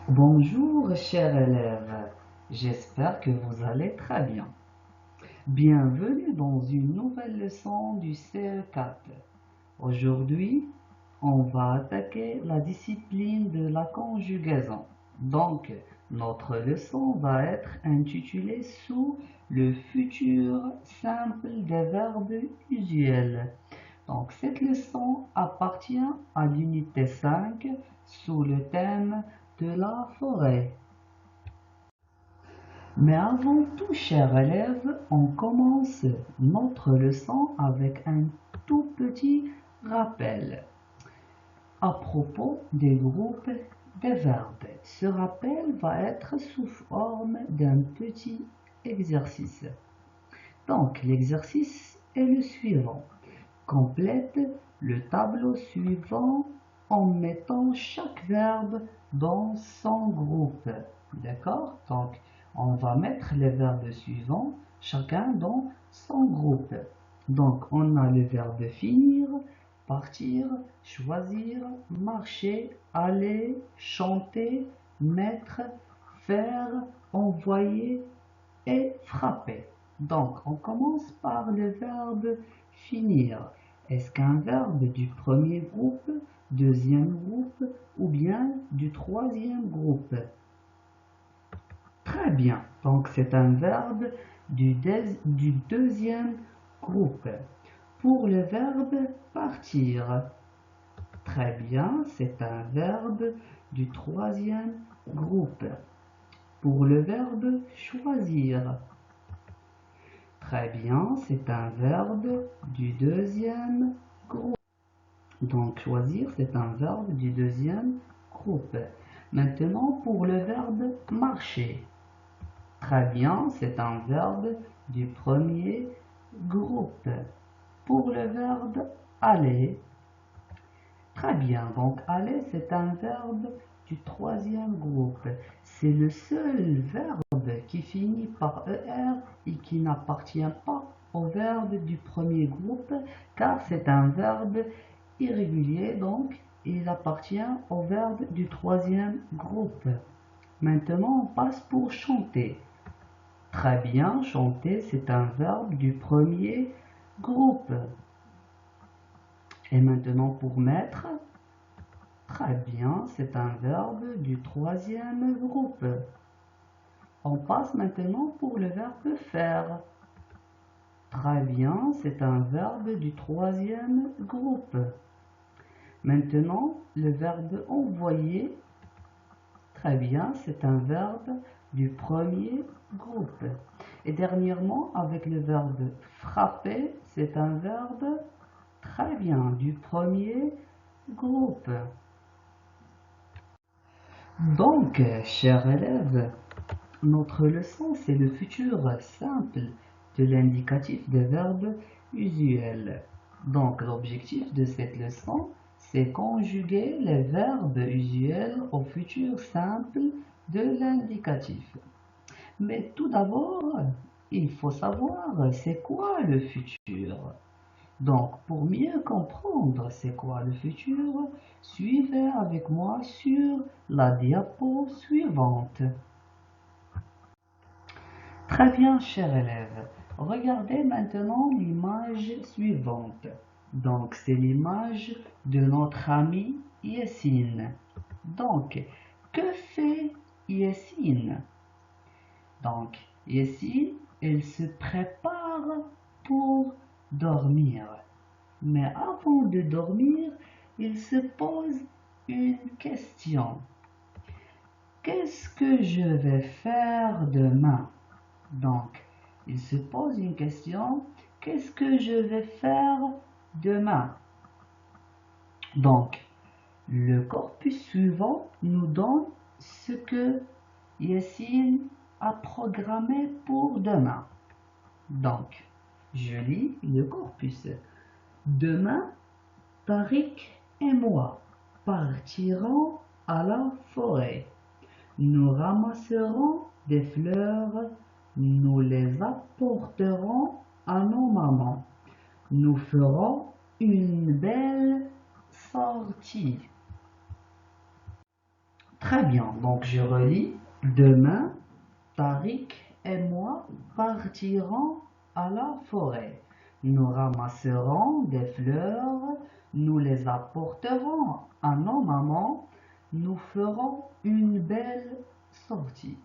Bonjour chers élèves, j'espère que vous allez très bien. Bienvenue dans une nouvelle leçon du CE4. Aujourd'hui, on va attaquer la discipline de la conjugaison. Donc, notre leçon va être intitulée sous le futur simple des verbes usuels. Donc, cette leçon appartient à l'unité 5 sous le thème de la forêt. Mais avant tout, chers élèves, on commence notre leçon avec un tout petit rappel à propos des groupes des verbes. Ce rappel va être sous forme d'un petit exercice. Donc, l'exercice est le suivant. Complète le tableau suivant en mettant chaque verbe dans son groupe. D'accord? Donc, on va mettre les verbes suivants, chacun dans son groupe. Donc, on a le verbe finir, partir, choisir, marcher, aller, chanter, mettre, faire, envoyer et frapper. Donc, on commence par le verbe finir. Est-ce qu'un verbe du premier groupe, deuxième groupe ou bien du troisième groupe? Très bien. Donc, c'est un verbe du deuxième groupe. Pour le verbe partir, très bien, c'est un verbe du troisième groupe. Pour le verbe choisir, très bien, c'est un verbe du deuxième groupe. Donc choisir, c'est un verbe du deuxième groupe. Maintenant, pour le verbe marcher. Très bien, c'est un verbe du premier groupe. Pour le verbe aller. Très bien, donc aller, c'est un verbe du troisième groupe. C'est le seul verbe qui finit par ER et qui n'appartient pas au verbe du premier groupe, car c'est un verbe irrégulier, donc il appartient au verbe du troisième groupe. Maintenant, on passe pour chanter. Très bien, chanter, c'est un verbe du premier groupe. Et maintenant, pour mettre, très bien, c'est un verbe du troisième groupe. On passe maintenant pour le verbe faire. Très bien, c'est un verbe du troisième groupe. Maintenant, le verbe envoyer. Très bien, c'est un verbe du premier groupe. Et dernièrement, avec le verbe frapper, c'est un verbe très bien du premier groupe. Donc, chers élèves, notre leçon, c'est le futur simple de l'indicatif des verbes usuels. Donc, l'objectif de cette leçon, c'est conjuguer les verbes usuels au futur simple de l'indicatif. Mais tout d'abord, il faut savoir c'est quoi le futur. Donc, pour mieux comprendre c'est quoi le futur, suivez avec moi sur la diapo suivante. Très bien, chers élèves. Regardez maintenant l'image suivante. Donc, c'est l'image de notre ami Yessine. Donc, que fait Yessine? Donc, Yessine, elle se prépare pour dormir. Mais avant de dormir, il se pose une question. Qu'est-ce que je vais faire demain? Donc, il se pose une question. Qu'est-ce que je vais faire demain? Donc, le corpus suivant nous donne ce que Yassine a programmé pour demain. Donc, je lis le corpus. Demain, Tariq et moi partirons à la forêt. Nous ramasserons des fleurs, nous les apporterons à nos mamans. Nous ferons une belle sortie. Très bien, donc je relis. Demain, Tariq et moi partirons à la forêt. Nous ramasserons des fleurs, nous les apporterons à nos mamans, nous ferons une belle sortie.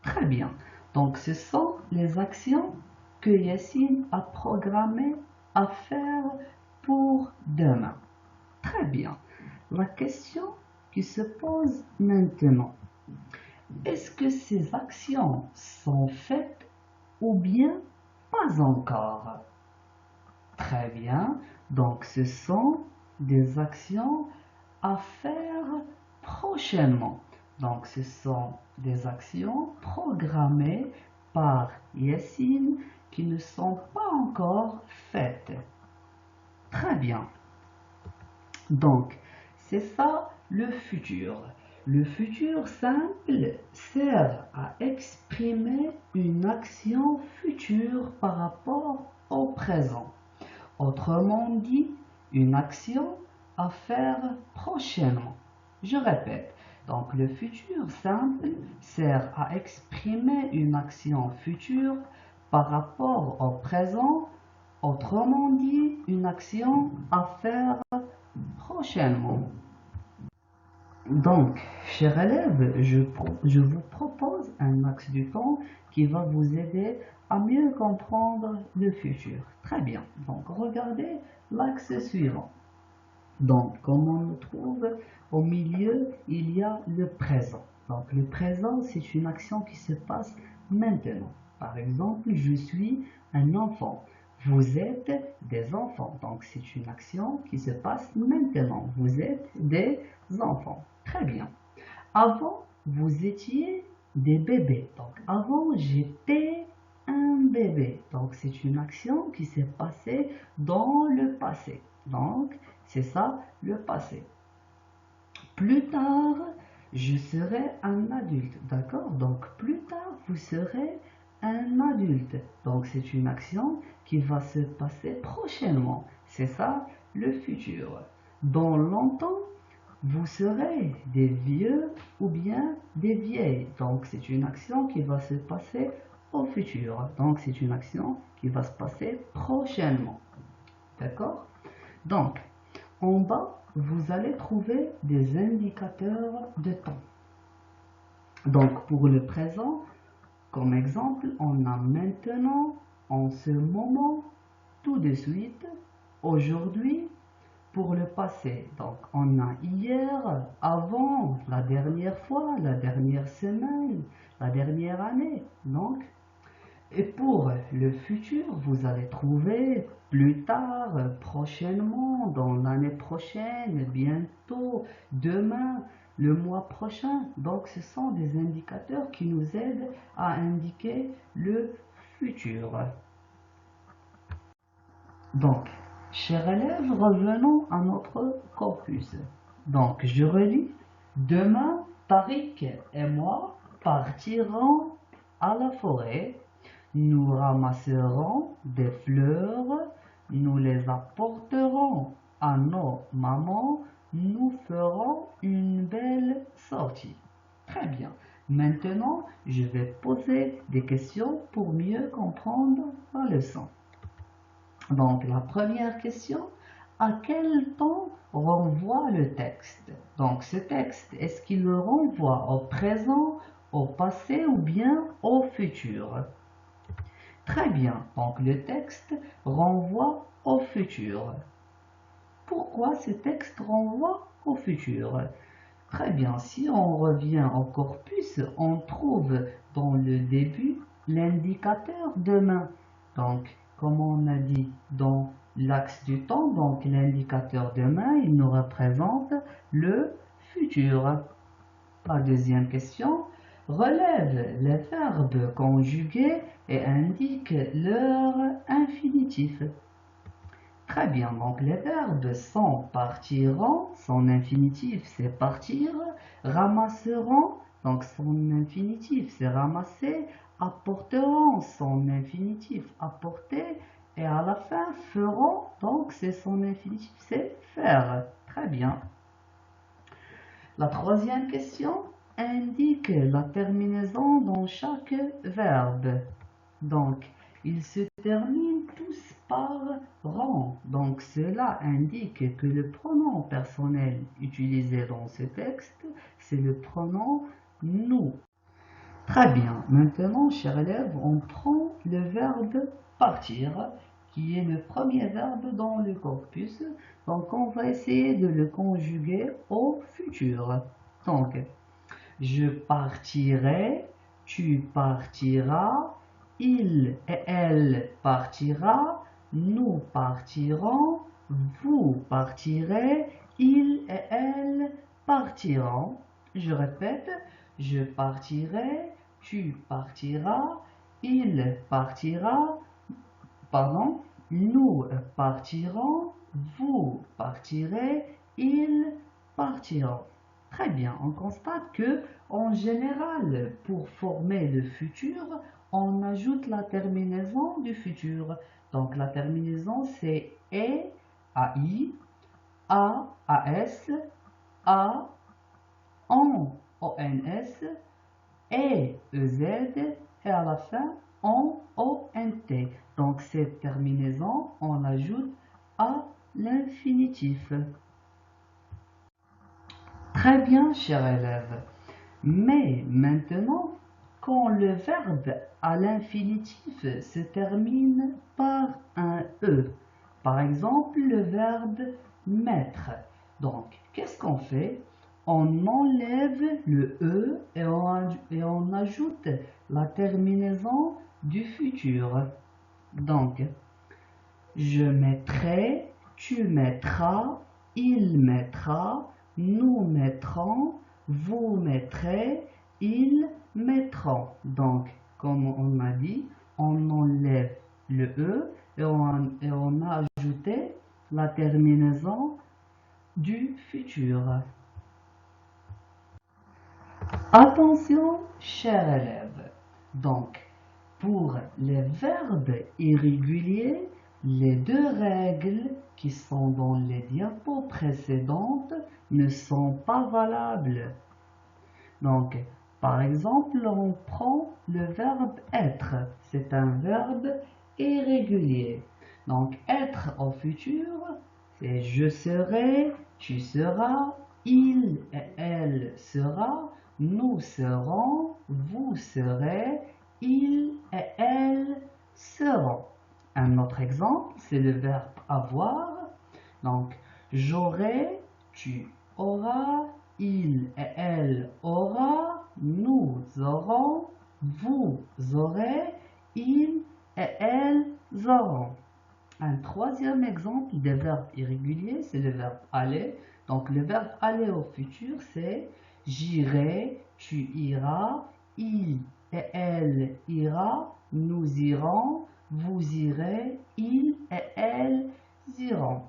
Très bien. Donc ce sont les actions que Yassine a programmées à faire pour demain. Très bien. La question qui se pose maintenant, est-ce que ces actions sont faites ou bien pas encore? Très bien. Donc ce sont des actions à faire prochainement. Donc ce sont des actions programmées par Yassine qui ne sont pas encore faites. Très bien. Donc, c'est ça le futur. Le futur simple sert à exprimer une action future par rapport au présent. Autrement dit, une action à faire prochainement. Je répète, donc le futur simple sert à exprimer une action future par rapport au présent. Autrement dit, une action à faire prochainement. Donc, chers élèves, je vous propose un axe du temps qui va vous aider à mieux comprendre le futur. Très bien. Donc, regardez l'axe suivant. Donc, comme on le trouve, au milieu, il y a le présent. Donc, le présent, c'est une action qui se passe maintenant. Par exemple, je suis un enfant. Vous êtes des enfants. Donc, c'est une action qui se passe maintenant. Vous êtes des enfants. Très bien. Avant, vous étiez des bébés. Donc, avant, j'étais un bébé. Donc, c'est une action qui s'est passée dans le passé. Donc, c'est ça le passé. Plus tard, je serai un adulte. D'accord? Donc, plus tard, vous serez un adulte. Donc, c'est une action qui va se passer prochainement. C'est ça le futur. Dans longtemps, vous serez des vieux ou bien des vieilles. Donc, c'est une action qui va se passer au futur. Donc, c'est une action qui va se passer prochainement. D'accord? Donc, en bas, vous allez trouver des indicateurs de temps. Donc, pour le présent, comme exemple, on a maintenant, en ce moment, tout de suite, aujourd'hui. Pour le passé, donc on a hier, avant, la dernière fois, la dernière semaine, la dernière année. Donc, et pour le futur, vous allez trouver plus tard, prochainement, dans l'année prochaine, bientôt, demain, le mois prochain. Donc, ce sont des indicateurs qui nous aident à indiquer le futur. Donc, chers élèves, revenons à notre corpus. Donc, je relis. Demain, Tariq et moi partirons à la forêt. Nous ramasserons des fleurs. Nous les apporterons à nos mamans. Nous ferons une belle sortie. Très bien. Maintenant, je vais poser des questions pour mieux comprendre la leçon. Donc, la première question, à quel temps renvoie le texte? Donc, ce texte, est-ce qu'il renvoie au présent, au passé ou bien au futur? Très bien, donc le texte renvoie au futur. Pourquoi ce texte renvoie au futur? Très bien, si on revient au corpus, on trouve dans le début l'indicateur demain. Donc, comme on a dit dans l'axe du temps, donc l'indicateur demain, il nous représente le futur. La deuxième question, relève les verbes conjugués et indique leur infinitif. Très bien, donc les verbes sont partiront, son infinitif c'est partir, ramasseront, donc son infinitif c'est ramasser, apporteront, son infinitif apporter, et à la fin feront, donc c'est son infinitif c'est faire. Très bien. La troisième question, indique la terminaison dans chaque verbe. Donc, ils se terminent tous par rang. Donc, cela indique que le pronom personnel utilisé dans ce texte, c'est le pronom nous. Très bien. Maintenant, chers élèves, on prend le verbe partir, qui est le premier verbe dans le corpus. Donc, on va essayer de le conjuguer au futur. Donc, je partirai, tu partiras, il et elle partira, nous partirons, vous partirez, il et elle partiront. Je répète, je partirai, tu partiras, il partira, pardon, nous partirons, vous partirez, ils partiront. Très bien, on constate que en général, pour former le futur, on ajoute la terminaison du futur. Donc la terminaison c'est e, ai, a, as, a, on, ons, e, ez, et à la fin on, ont. Donc cette terminaison, on l'ajoute à l'infinitif. Très bien, chers élèves. Mais maintenant, quand le verbe à l'infinitif se termine par un E, par exemple le verbe mettre, donc qu'est-ce qu'on fait? On enlève le E et on ajoute la terminaison du futur. Donc, je mettrai, tu mettras, il mettra, nous mettrons, vous mettrez, ils mettront. Donc, comme on a dit, on enlève le E et on a ajouté la terminaison du futur. Attention, chers élèves. Donc, pour les verbes irréguliers, les deux règles qui sont dans les diapos précédentes ne sont pas valables. Donc, par exemple, on prend le verbe être. C'est un verbe irrégulier. Donc, être au futur, c'est je serai, tu seras, il et elle sera, nous serons, vous serez, ils et elles seront. Un autre exemple, c'est le verbe avoir. Donc, j'aurai, tu auras, il et elle aura, nous aurons, vous aurez, ils et elles auront. Un troisième exemple des verbes irréguliers, c'est le verbe aller. Donc, le verbe aller au futur, c'est j'irai, tu iras, il et elle ira, nous irons, vous irez, ils et elles iront.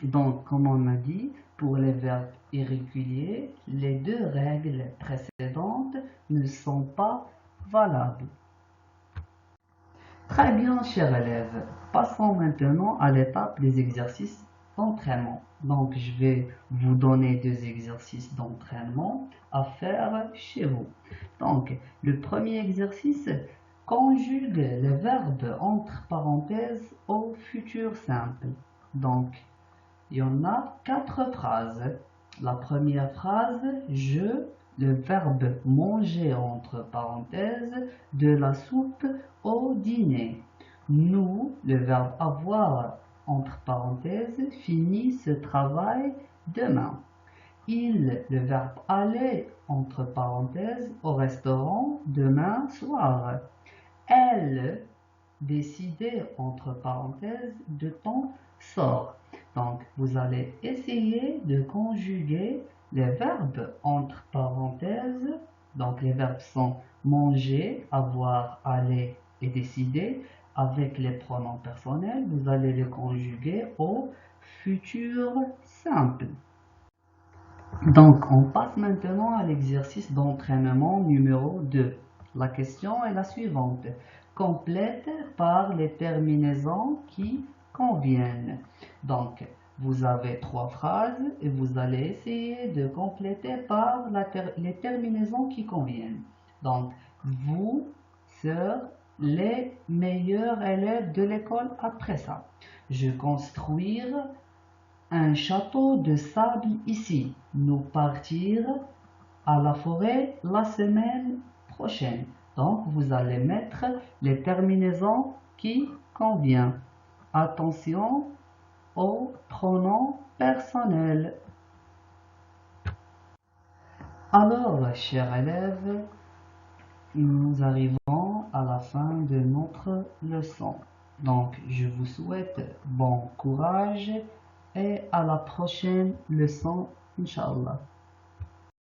Donc, comme on a dit, pour les verbes irréguliers, les deux règles précédentes ne sont pas valables. Très bien, chers élèves. Passons maintenant à l'étape des exercices d'entraînement. Donc, je vais vous donner deux exercices d'entraînement à faire chez vous. Donc, le premier exercice conjugue les verbes entre parenthèses au futur simple. Donc, il y en a 4 phrases. La première phrase, je, le verbe manger entre parenthèses, de la soupe au dîner. Nous, le verbe avoir entre parenthèses, finit ce travail demain. Il, le verbe aller entre parenthèses, au restaurant demain soir. Elle, décider entre parenthèses, de ton sort. Donc, vous allez essayer de conjuguer les verbes entre parenthèses. Donc, les verbes sont manger, avoir, aller et décider. Avec les pronoms personnels, vous allez les conjuguer au futur simple. Donc, on passe maintenant à l'exercice d'entraînement numéro 2. La question est la suivante. Complète par les terminaisons qui conviennent. Donc, Vous avez trois phrases et vous allez essayer de compléter par les terminaisons qui conviennent. Donc, vous serez les meilleurs élèves de l'école après ça. Je construire un château de sable ici. Nous partir à la forêt la semaine prochaine. Donc, vous allez mettre les terminaisons qui conviennent. Attention aux pronoms personnels. Alors, chers élèves, nous arrivons à la fin de notre leçon. Donc, je vous souhaite bon courage et à la prochaine leçon, Inch'Allah.